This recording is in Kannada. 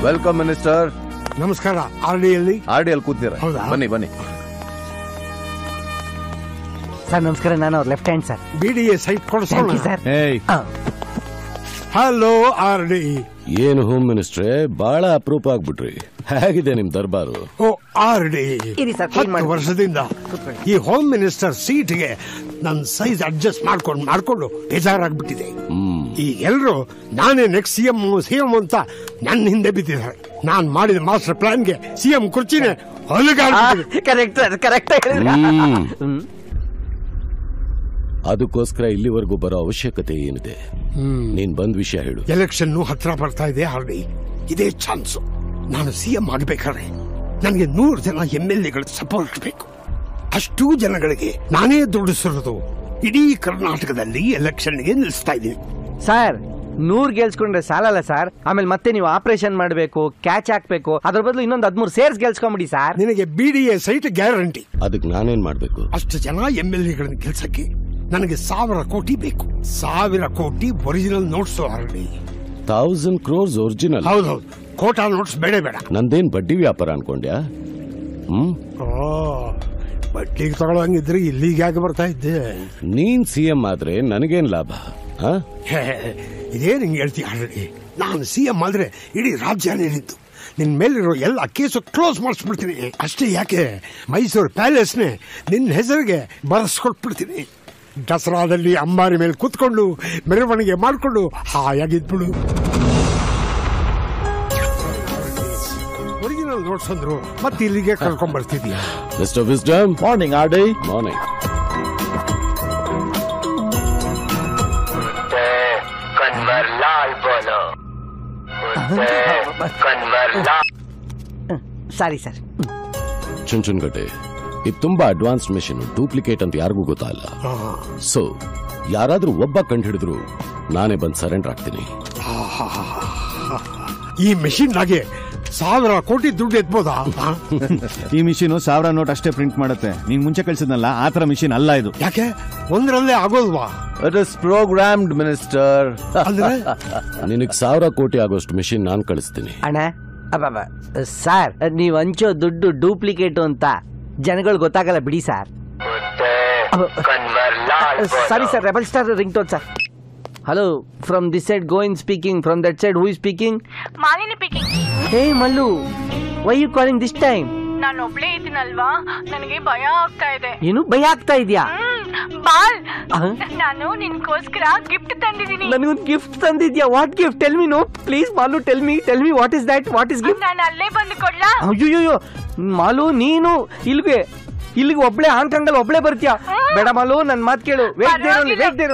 Welcome minister. ನಮಸ್ಕಾರ. ಆರ್ಡಿಯಲ್ಲಿ ಕೂತೀರಾ? ಬನ್ನಿ ಬನ್ನಿ ಸರ್. ನಮಸ್ಕಾರ, ನಾನು ಅವ್ರ left hand sir. BDA site ಕೊಡಿಸೋಣ ಸರ್. Hello RD. ಏನು ಹೋಮ್ ಮಿನಿಸ್ಟ್ರೆ, ಬಹಳ ಅಪರೂಪ ಆಗ್ಬಿಟ್ರಿ. ಹೇಗಿದೆ ನಿಮ್ ದರ್ಬಾರು? ಓ ಆರ್ಡಿ, ಇರಿ ಸರ್, 10 ವರ್ಷದಿಂದ ಈ ಹೋಮ್ ಮಿನಿಸ್ಟರ್ ಸೀಟ್ಗೆ ನನ್ನ ಸೈಜ್ ಅಡ್ಜಸ್ಟ್ ಮಾಡ್ಕೊಂಡು ಬೇಜಾರಾಗ್ಬಿಟ್ಟಿದೆ. ಈಗ ಎಲ್ರು ನಾನೇ ನೆಕ್ಸ್ಟ್ ಸಿಎಂ ಅಂತ ನನ್ನ ಹಿಂದೆ ಬಿದ್ದಿದ್ದಾರೆ. ನಾನ್ ಮಾಡಿದ ಮಾಸ್ಟರ್ ಪ್ಲಾನ್ಗೆ ಸಿಎಂ ಕುರ್ಚಿನೇ ಕರೆಕ್ಟ್. ಅದಕ್ಕೋಸ್ಕರ ಇಲ್ಲಿವರೆಗೂ ಬರೋ ಅವಶ್ಯಕತೆ ಏನಿದೆ? ನೀನ್ ಬಂದ್ ವಿಷಯ ಹೇಳು. ಎಲೆಕ್ಷನ್ ಹತ್ರ ಬರ್ತಾ ಇದೆ ಆರ್ಡಿ. ಇದೇ ಚಾನ್ಸ್. ನಾನು ಸಿಎಂ ಆಗಬೇಕಾದ್ರೆ ನನಗೆ 100 ಜನ MLAಗಳ ಸಪೋರ್ಟ್ ಬೇಕು. ಅಷ್ಟೂ ಜನಗಳಿಗೆ ನಾನೇ ದುಡಿಸಿರೋದು ಇಡೀ ಕರ್ನಾಟಕದಲ್ಲಿ ಎಲೆಕ್ಷನ್ಗೆ ನಿಲ್ಲಿಸ್ತಾ ಇದ್ದೀನಿ. ಸರ್, 100 ಗೆಲ್ಸ್ಕೊಂಡ್ರೆ ಸಾಲಲ್ಲ ಸರ್. ಆಮೇಲೆ ಮತ್ತೆ ನೀವು ಆಪರೇಷನ್ ಮಾಡಬೇಕು, ಕ್ಯಾಚ್ ಹಾಕ್ಬೇಕು. ಅದ್ರ ಬದಲು ಇನ್ನೊಂದು 13 ಸೇರ್ಸ್ ಗೆಲ್ಸ್ಕೊಂಬಿಡಿ ಸರ್. ನಿನಗೆ BDA ಸೈಟ್ ಗ್ಯಾರಂಟಿ. ಅದಕ್ಕೆ ನಾನೇನ್ ಮಾಡ್ಬೇಕು? ಅಷ್ಟು ಜನ MLAಗಳನ್ನ ಗೆಲ್ಸಕ್ಕೆ ನನಗೆ 1000 ಕೋಟಿ ಬೇಕು. 1000 ಕೋಟಿ ಒರಿಜಿನಲ್ ನೋಟ್ಸ್ ಆರ್ಡಿ. 1000 crores ಒರಿಜಿನಲ್? ಹೌದೌದು. ಕೋಟಾ ನೋಟ್ಸ್ ಬೇಡ. ನಂದೇನ್ ಬಡ್ಡಿ ವ್ಯಾಪಾರ ಅನ್ಕೊಂಡ್ಯಾ? ಬಡ್ಡಿಗೆ ತಗೊಳ್ಳಂಗಿದ್ರೆ ಇಲ್ಲಿಗೆ ಯಾಕೆ ಬರ್ತಾ ಇದ್ದೆ? ನೀನ್ ಸಿಎಂ ಆದ್ರೆ ನನಗೇನ್ ಲಾಭ? ಇದೇ ನಿಂಗೆ ಹೇಳ್ತೀಯ ಆಲ್ರೆಡಿ. ನಾನು ಸಿಎಂ ಆದ್ರೆ ಇಡೀ ರಾಜ್ಯನೇ ನಿಂತು ನಿನ್ ಮೇಲಿರೋ ಎಲ್ಲ ಕೇಸು ಕ್ಲೋಸ್ ಮಾಡಿಸ್ಬಿಡ್ತೀನಿ. ಅಷ್ಟೇ ಯಾಕೆ, ಮೈಸೂರು ಪ್ಯಾಲೇಸ್ನೇ ನಿನ್ನ ಹೆಸರಿಗೆ ಬರೆಸ್ಕೊಟ್ಬಿಡ್ತೀನಿ. ದಸರಾದಲ್ಲಿ ಅಂಬಾರಿ ಮೇಲೆ ಕೂತ್ಕೊಂಡು ಮೆರವಣಿಗೆ ಮಾಡಿಕೊಂಡು ಹಾಯಾಗಿದ್ಬಿಡು. ಒರಿಜಿನಲ್ ನೋಟ್ಸ್ ಅಂದ್ರು ಮತ್ತೆ ಇಲ್ಲಿಗೆ ಕರ್ಕೊಂಡ್ ಬರ್ತಿದ್ಯಾ? Mister wisdom. Morning RD. Morning. Sorry sir. ಚುನ್ಚುನ್ಗಟ್ಟೆ, ಇದು ತುಂಬಾ ಅಡ್ವಾನ್ಸ್ಡ್ ಮೆಷಿನ್. ಡೂಪ್ಲಿಕೇಟ್ ಅಂತ ಯಾರಿಗೂ ಗೊತ್ತಾಗಲ್ಲ. ಸೊ ಯಾರಾದ್ರೂ ಒಬ್ಬ ಕಂಡು ಹಿಡಿದ್ರು ನಾನೇ ಬಂದು ಸರೆಂಡರ್ ಆಗ್ತೀನಿ. ಈ ಮೆಷಿನ್ ನಾಗೆ 1000 ಕೋಟಿ ದುಡ್ಡು ಎತ್ಬೋದಾ? ಈ ಮಿಷಿನ್ 1000 ನೋಟ್ ಅಷ್ಟೇ ಪ್ರಿಂಟ್ ಮಾಡುತ್ತೆ. ನೀನ್ ಮುಂಚೆ ಕಳ್ಸಿದ್ನಲ್ಲ ಆ ತರ ಮಿಷಿನ್ ಅಲ್ಲ ಇದು. ಯಾಕೆ, ಒಂದರಲ್ಲೇ ಆಗೋಲ್ವಾ? It is programmed minister. ಅಂದ್ರೆ ನಿನಗ್ 1000 ಕೋಟಿ ಆಗೋಷ್ಟು ಮಿಷಿನ್ ನಾನ್ ಕಳಿಸ್ತೀನಿ. ಅಣ್ಣ, ಸರ್, ನೀವ್ ಹಂಚೋ ದುಡ್ಡು ಡೂಪ್ಲಿಕೇಟ್ ಅಂತ ಜನಗಳು ಗೊತ್ತಾಗಲ್ಲ ಬಿಡಿ sir. Sorry sir, rebel star ring tone sir. Hello, from this side Govind speaking. From that side who is speaking? Malini speaking. Hey Mallu, why you calling this time? ನಾನು ಒಬ್ಳೇ ಇದ್ದೀನಲ್ವಾ, ನನಗೆ ಭಯ ಆಗ್ತಾ ಇದೆ. ಏನು ಭಯ ಆಗ್ತಾ ಇದೆಯಾ? ಬಾಲ್, ನಾನು ನಿನ್ಗೋಸ್ಕರ ಗಿಫ್ಟ್ ತಂದಿದ್ದೀನಿ. ನನಗೊಂದು ಗಿಫ್ಟ್ ತಂದಿದ್ಯಾ? What gift? Tell me. No please Malu, tell me what is that? What is gift? ನಾನು ಅಲ್ಲೇ ಬಂದು ಕೊಡ್ಲಾ? ಅಯ್ಯೋ ಮಾಲು, ನೀನು ಇಲ್ಲಿಗೆ ಒಬ್ಳೆ ಹಾಂಗ್ಕಾಂಗ್ ಅಲ್ಲಿ ಒಬ್ಳೆ ಬರ್ತೀಯಾ? ಬೇಡ ಮಾಲು, ನನ್ ಮಾತ್ ಕೇಳು. Wait there